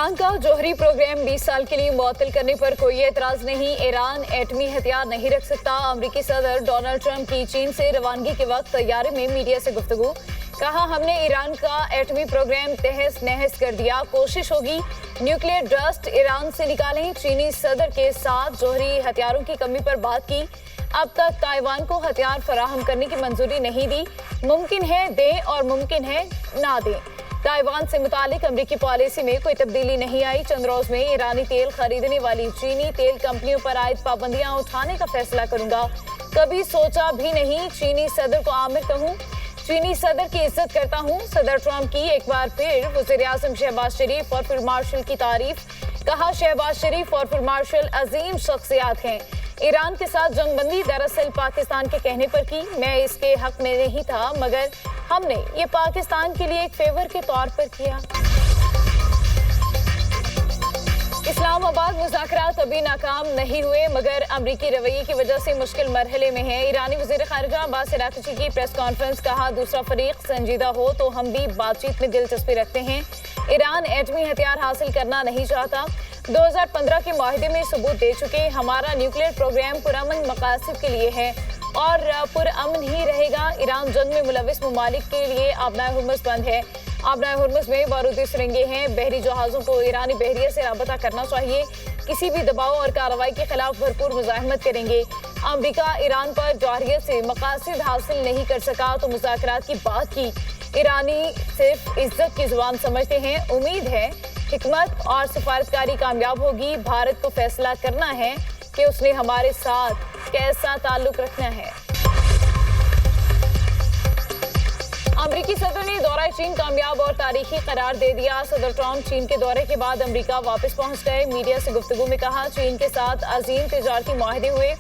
ایران کا جوہری پروگرام 20 سال کے لیے معطل کرنے پر کوئی اعتراض نہیں۔ ایران ایٹمی ہتھیار نہیں رکھ سکتا۔ امریکی صدر ڈونلڈ ٹرمپ کی چین سے روانگی کے وقت طیارے میں میڈیا سے گفتگو۔ کہا ہم نے ایران کا ایٹمی پروگرام تہس نہس کر دیا، کوشش ہوگی نیوکلیئر ڈسٹ ایران سے نکالیں۔ چینی صدر کے ساتھ جوہری ہتھیاروں کی کمی پر بات کی۔ اب تک تائیوان کو ہتھیار فراہم کرنے کی منظوری نہیں دی، ممکن ہے دیں اور ممکن ہے نہ دیں۔ تائیوان سے متعلق امریکی پالیسی میں کوئی تبدیلی نہیں آئی۔ چند روز میں ایرانی تیل خریدنے والی چینی تیل کمپنیوں پر عائد پابندیاں اٹھانے کا فیصلہ کروں گا، کبھی سوچا بھی نہیں چینی صدر کو عامر کہوں۔ چینی صدر کی عزت کرتا ہوں۔ صدر ٹرمپ کی ایک بار پھر وزیر اعظم شہباز شریف اور فیلڈ مارشل کی تعریف۔ کہا شہباز شریف اور فیلڈ مارشل عظیم شخصیات ہیں۔ ایران کے ساتھ جنگ بندی دراصل پاکستان کے کہنے پر کی، میں اس کے حق میں نہیں تھا، مگر ہم نے یہ پاکستان کے لیے ایک فیور کے طور پر کیا۔ اسلام آباد مذاکرات ابھی ناکام نہیں ہوئے، مگر امریکی رویے کی وجہ سے مشکل مرحلے میں ہے۔ ایرانی وزیر خارجہ عباس عراقچی کی پریس کانفرنس۔ کہا دوسرا فریق سنجیدہ ہو تو ہم بھی بات چیت میں دلچسپی رکھتے ہیں۔ ایران ایٹمی ہتھیار حاصل کرنا نہیں چاہتا، 2015 کے معاہدے میں ثبوت دے چکے۔ ہمارا نیوکلیئر پروگرام پرامن مقاصد کے لیے ہے اور پرامن ہی رہے گا۔ ایران جنگ میں ملوث ممالک کے لیے آبنائے ہرمز بند ہے۔ آبنائے ہرمز میں بارودی سرنگیں ہیں۔ بحری جہازوں کو ایرانی بحریہ سے رابطہ کرنا چاہیے۔ کسی بھی دباؤ اور کارروائی کے خلاف بھرپور مزاحمت کریں گے۔ امریکہ ایران پر جوہریت سے مقاصد حاصل نہیں کر سکا تو مذاکرات کی بات کی۔ ایرانی صرف عزت کی زبان سمجھتے ہیں۔ امید ہے حکمت اور سفارتکاری کامیاب ہوگی۔ بھارت کو فیصلہ کرنا ہے کہ اس نے ہمارے ساتھ کیسا تعلق رکھنا ہے۔ امریکی صدر نے دورہ چین کامیاب اور تاریخی قرار دے دیا۔ صدر ٹرمپ چین کے دورے کے بعد امریکہ واپس پہنچ گئے۔ میڈیا سے گفتگو میں کہا چین کے ساتھ عظیم تجارتی معاہدے ہوئے۔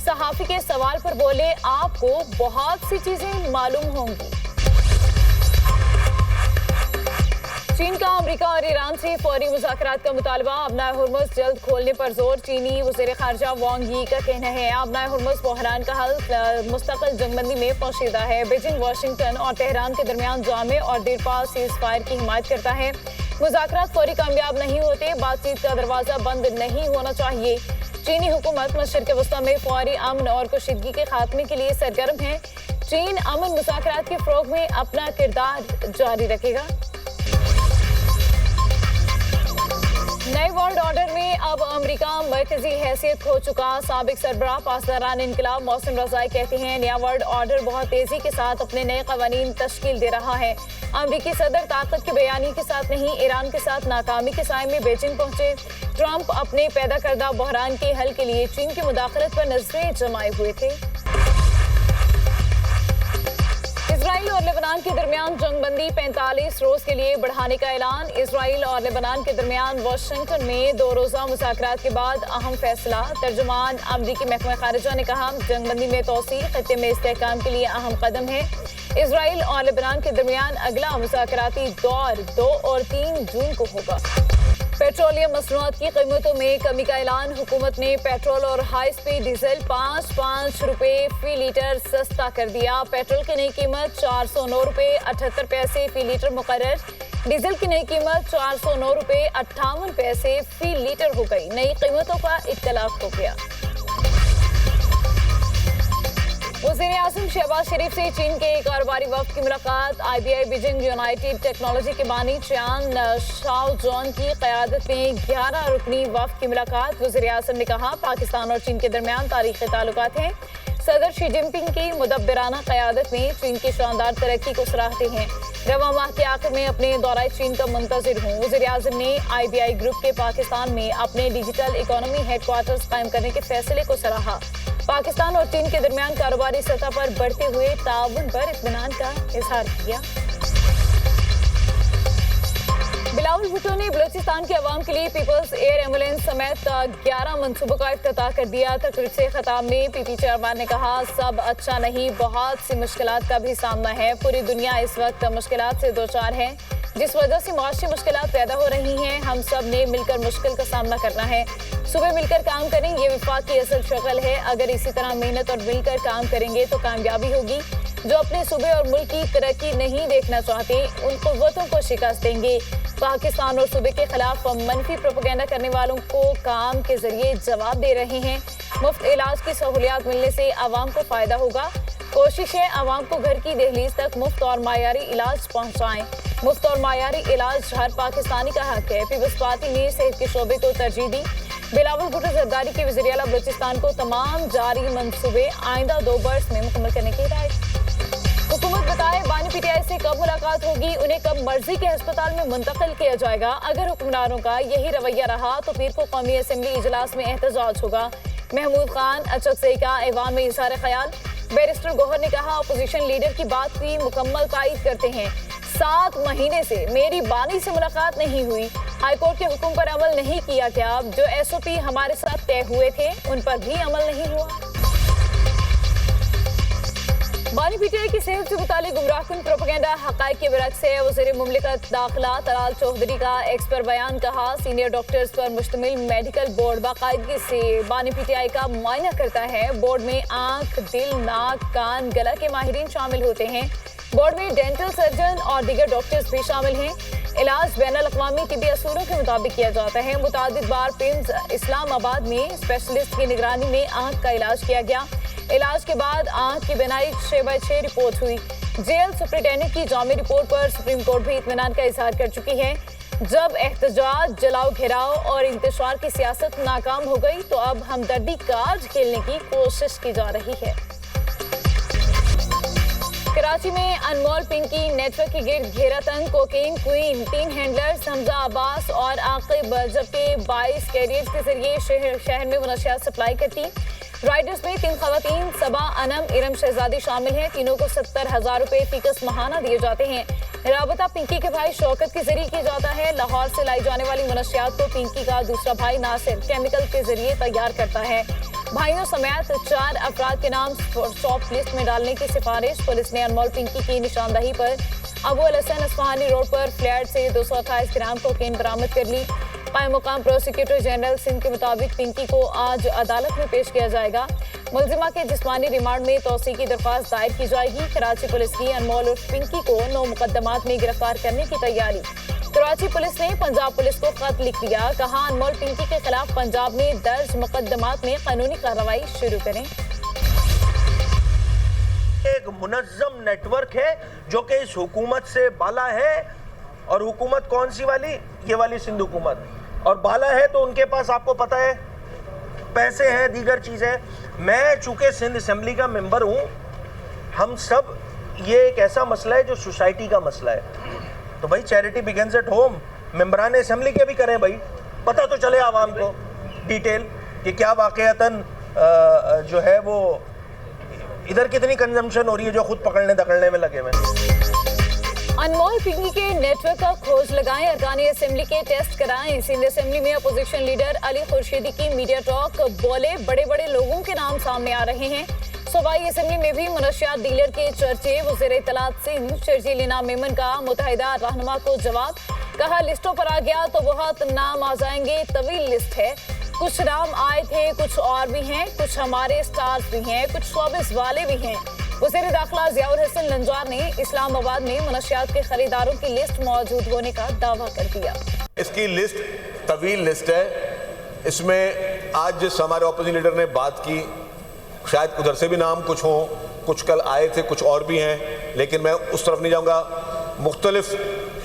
صحافی کے سوال پر بولے آپ کو بہت سی چیزیں معلوم ہوں گی۔ چین کا امریکہ اور ایران سے فوری مذاکرات کا مطالبہ۔ آبنائے ہرمز جلد کھولنے پر زور۔ چینی وزیر خارجہ وانگ یی کا کہنا ہے آبنائے ہرمز بحران کا حل مستقل جنگ بندی میں پوشیدہ ہے۔ بیجنگ واشنگٹن اور تہران کے درمیان جامع اور دیرپا سیز فائر کی حمایت کرتا ہے۔ مذاکرات فوری کامیاب نہیں ہوتے، بات چیت کا دروازہ بند نہیں ہونا چاہیے۔ چینی حکومت مشرق وسطی میں فوری امن اور کشیدگی کے خاتمے کے لیے سرگرم ہے۔ چین امن مذاکرات کے فروغ میں اپنا کردار جاری رکھے گا۔ نئے ورلڈ آرڈر میں اب امریکہ مرکزی حیثیت کھو چکا۔ سابق سربراہ پاسداران انقلاب محسن رضائی کہتے ہیں نیا ورلڈ آرڈر بہت تیزی کے ساتھ اپنے نئے قوانین تشکیل دے رہا ہے۔ امریکی صدر طاقت کے بیانیے کے ساتھ نہیں، ایران کے ساتھ ناکامی کے سائے میں بیجنگ پہنچے۔ ٹرمپ اپنے پیدا کردہ بحران کے حل کے لیے چین کی مداخلت پر نظریں جمائے ہوئے تھے۔ اسرائیل اور لبنان کے درمیان جنگ بندی 45 روز کے لیے بڑھانے کا اعلان۔ اسرائیل اور لبنان کے درمیان واشنگٹن میں 2 روزہ مذاکرات کے بعد اہم فیصلہ۔ ترجمان امریکی محکمہ خارجہ نے کہا جنگ بندی میں توسیع خطے میں استحکام کے لیے اہم قدم ہے۔ اسرائیل اور لبنان کے درمیان اگلا مذاکراتی دور 2 اور 3 جون کو ہوگا۔ پیٹرولیم مصنوعات کی قیمتوں میں کمی کا اعلان۔ حکومت نے پیٹرول اور ہائی اسپیڈ ڈیزل 5 روپے فی لیٹر سستا کر دیا۔ پیٹرول کی نئی قیمت 409 روپے 78 پیسے فی لیٹر مقرر۔ ڈیزل کی نئی قیمت 409 روپے 58 پیسے فی لیٹر ہو گئی۔ نئی قیمتوں کا اطلاق ہو گیا۔ وزیر اعظم شہباز شریف سے چین کے کاروباری وفد کی ملاقات۔ IBI بیجنگ یونائٹڈ ٹیکنالوجی کے بانی چیان شاؤ جون کی قیادت میں 11 رکنی وفد کی ملاقات۔ وزیر اعظم نے کہا پاکستان اور چین کے درمیان تاریخی تعلقات ہیں۔ صدر شی جن پنگ کی مدبرانہ قیادت میں چین کی شاندار ترقی کو سراہتے ہیں۔ رواں ماہ کے آخر میں اپنے دورہ چین کا منتظر ہوں۔ وزیر اعظم نے IBI گروپ کے پاکستان میں اپنے ڈیجیٹل اکانومی ہیڈ کوارٹرز قائم کرنے کے فیصلے کو سراہا۔ پاکستان اور چین کے درمیان کاروباری سطح پر بڑھتے ہوئے تعاون پر اطمینان کا اظہار کیا۔ بلاول بھٹو نے بلوچستان کے عوام کے لیے پیپلز ایئر ایمبولینس سمیت 11 منصوبوں کا افتتاح کر دیا۔ تقریب سے خطاب میں PP چیئرمین نے کہا سب اچھا نہیں، بہت سی مشکلات کا بھی سامنا ہے۔ پوری دنیا اس وقت مشکلات سے دوچار ہے، جس وجہ سے معاشی مشکلات پیدا ہو رہی ہیں۔ ہم سب نے مل کر مشکل کا سامنا کرنا ہے۔ صبح مل کر کام کریں، یہ وفاق کی اصل شکل ہے۔ اگر اسی طرح محنت اور مل کر کام کریں گے تو کامیابی ہوگی۔ جو اپنے صوبے اور ملک کی ترقی نہیں دیکھنا چاہتے ان قوتوں کو شکست دیں گے۔ پاکستان اور صوبے کے خلاف منفی پروپیگنڈا کرنے والوں کو کام کے ذریعے جواب دے رہے ہیں۔ مفت علاج کی سہولیات ملنے سے عوام کو فائدہ ہوگا۔ کوشش ہے عوام کو گھر کی دہلیز تک مفت اور معیاری علاج پہنچائیں۔ مفت اور معیاری علاج ہر پاکستانی کا حق ہے۔ پیپلز پارٹی نے صحت کے شعبے کو ترجیح دی۔ بلاول بھٹو زرداری کے وزیر اعلیٰ بلوچستان کو تمام جاری منصوبے آئندہ 2 برس میں مکمل کرنے کی ہدایت۔ حکومت بتائے بانی پی ٹی آئی سے کب ملاقات ہوگی، انہیں کب مرضی کے ہسپتال میں منتقل کیا جائے گا۔ اگر حکمرانوں کا یہی رویہ رہا تو پیر کو قومی اسمبلی اجلاس میں احتجاج ہوگا۔ محمود خان اچکزئی کا ایوان میں اظہار خیال۔ بیرسٹر گوہر نے کہا اپوزیشن لیڈر کی بات کی مکمل تائید کرتے ہیں۔ 7 مہینے سے میری بانی سے ملاقات نہیں ہوئی۔ ہائی کورٹ کے حکم پر عمل نہیں کیا گیا۔ جو ایس او پی ہمارے ساتھ طے ہوئے تھے ان پر بھی عمل نہیں ہوا۔ بانی پی ٹی آئی کی صحت سے متعلق گمراہ کن پروپیگنڈا حقائق کے برعکس ہے۔ وزیر مملکت داخلہ طلال چودھری کا ایکس پر بیان، کہا سینئر ڈاکٹرز پر مشتمل میڈیکل بورڈ باقاعدگی سے بانی پی ٹی آئی کا معائنہ کرتا ہے۔ بورڈ میں آنکھ، دل، ناک، کان، گلا کے ماہرین شامل ہوتے ہیں۔ بورڈ میں ڈینٹل سرجن اور دیگر ڈاکٹرز بھی شامل ہیں۔ علاج بین الاقوامی طبی اصولوں کے مطابق کیا جاتا ہے۔ متعدد بار پیمز اسلام آباد میں اسپیشلسٹ کی نگرانی میں آنکھ کا علاج کیا گیا۔ علاج کے بعد آنکھ کی بینائی 6/6 رپورٹ ہوئی۔ جیل سپرنٹینڈنٹ کی جامع رپورٹ پر سپریم کورٹ بھی اطمینان کا اظہار کر چکی ہے۔ جب احتجاج، جلاؤ گھیراؤ اور انتشار کی سیاست ناکام ہو گئی تو اب ہمدردی کارڈ کھیلنے کی کوشش کی جا رہی ہے۔ کراچی میں انمول پنکی نیٹ ورک کے گرد گھیرا تنگ، کوکین کوئین 3 ہینڈلرز حمزہ عباس اور عاقب، جبکہ 22 کیریئرز کے ذریعے شہر میں منشیات سپلائی کرتی۔ رائڈرز میں 3 خواتین صبا، انم، ارم شہزادی شامل ہیں۔ تینوں کو 70,000 روپے فی کس ماہانہ دیے جاتے ہیں۔ رابطہ پنکی کے بھائی شوکت کے ذریعے کیا جاتا ہے۔ لاہور سے لائی جانے والی منشیات کو پنکی کا دوسرا بھائی ناصر کیمیکل کے ذریعے تیار کرتا ہے۔ بھائیوں سمیت 4 افراد کے نام اسٹاپ لسٹ میں ڈالنے کی سفارش۔ پولیس نے انمول پنکی کی نشاندہی پر ابو الحسن اصفہانی روڈ پر فلیٹ سے 228 گرام کوکین برآمد کر لی۔ قائم مقام پروسیکیوٹر جنرل سندھ کے مطابق پنکی کو آج عدالت میں پیش کیا جائے گا۔ ملزمہ کے جسمانی ریمانڈ میں توسیع کی درخواست دائر کی جائے گی۔ کراچی پولیس کی انمول اور پنکی کو 9 مقدمات میں گرفتار کرنے کی تیاری۔ کراچی پولیس نے پنجاب پولیس کو خط لکھ دیا، کہا انمول پنکی کے خلاف پنجاب میں درج مقدمات میں قانونی کارروائی شروع کریں۔ ایک منظم نیٹ ورک ہے جو کہ اس حکومت سے بالا ہے، اور حکومت کون سی والی؟ یہ والی سندھ حکومت، اور بالا ہے تو ان کے پاس آپ کو پتہ ہے پیسے ہیں، دیگر چیزیں۔ میں چونکہ سندھ اسمبلی کا ممبر ہوں، ہم سب یہ ایک ایسا مسئلہ ہے جو سوسائٹی کا مسئلہ ہے، تو بھائی چیریٹی بگنز ایٹ ہوم۔ ممبران اسمبلی کے بھی کریں بھائی، پتہ تو چلے عوام کو ڈیٹیل کہ کیا واقعتاً جو ہے وہ ادھر کتنی کنزمپشن ہو رہی ہے جو خود پکڑنے دکڑنے میں لگے ہوئے۔ انمول پنکی کے نیٹ ورک کا کھوج لگائیں، ارکان اسمبلی کے ٹیسٹ کرائیں۔ سندھ اسمبلی میں اپوزیشن لیڈر علی خورشیدی کی میڈیا ٹاک، بولے بڑے بڑے لوگوں کے نام سامنے آ رہے ہیں۔ صوبائی اسمبلی میں بھی منشیات ڈیلر کے چرچے۔ وزیر اطلاعات سندھ شرجیل انعام میمن کا متحدہ رہنما کو جواب، کہا لسٹوں پر آ گیا تو بہت نام آ جائیں گے، طویل لسٹ ہے۔ کچھ نام آئے تھے، کچھ اور بھی ہیں، کچھ ہمارے سٹارز بھی ہیں، کچھ شوبز والے بھی ہیں۔ وزیر داخلہ ضیاء الحسن لنجار نے اسلام آباد میں منشیات کے خریداروں کی لسٹ موجود ہونے کا دعویٰ کر دیا۔ اس کی لسٹ طویل لسٹ ہے، اس میں آج جس ہمارے اپوزیشن لیڈر نے بات کی شاید ادھر سے بھی نام کچھ ہوں، کچھ کل آئے تھے، کچھ اور بھی ہیں، لیکن میں اس طرف نہیں جاؤں گا۔ مختلف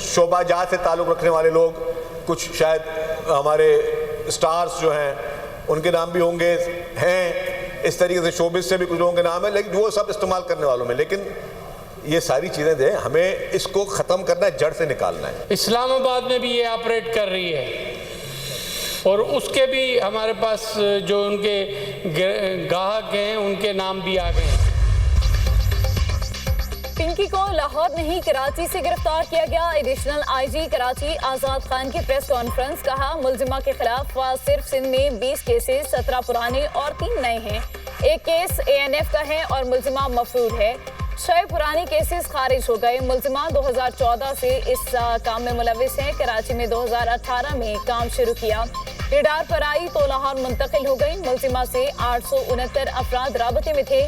شعبہ جات سے تعلق رکھنے والے لوگ، کچھ شاید ہمارے سٹارز جو ہیں ان کے نام بھی ہوں گے، ہیں اس طریقے سے شوبز سے بھی کچھ لوگوں کے نام ہیں، لیکن وہ سب استعمال کرنے والوں میں۔ لیکن یہ ساری چیزیں دیں، ہمیں اس کو ختم کرنا ہے، جڑ سے نکالنا ہے۔ اسلام آباد میں بھی یہ آپریٹ کر رہی ہے، اور اس کے بھی ہمارے پاس جو ان کے گاہک ہیں ان کے نام بھی آ گئے ہیں۔ پنکی کو لاہور نہیں کراچی سے گرفتار کیا گیا۔ ایڈیشنل آئی جی کراچی آزاد خان کی پریس کانفرنس، کہا ملزمہ کے خلاف صرف سندھ میں 20 کیسز، 17 پرانے اور 3 نئے ہیں۔ ایک کیس ANF کا ہے اور ملزمہ مفرور ہے۔ 6 پرانے کیسز خارج ہو گئے۔ ملزمہ 2014 سے اس کام میں ملوث ہے۔ کراچی میں 2018 میں کام شروع کیا، ریڈار پر آئی تو لاہور منتقل ہو گئی۔ ملزمہ سے 869 افراد رابطے میں تھے۔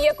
1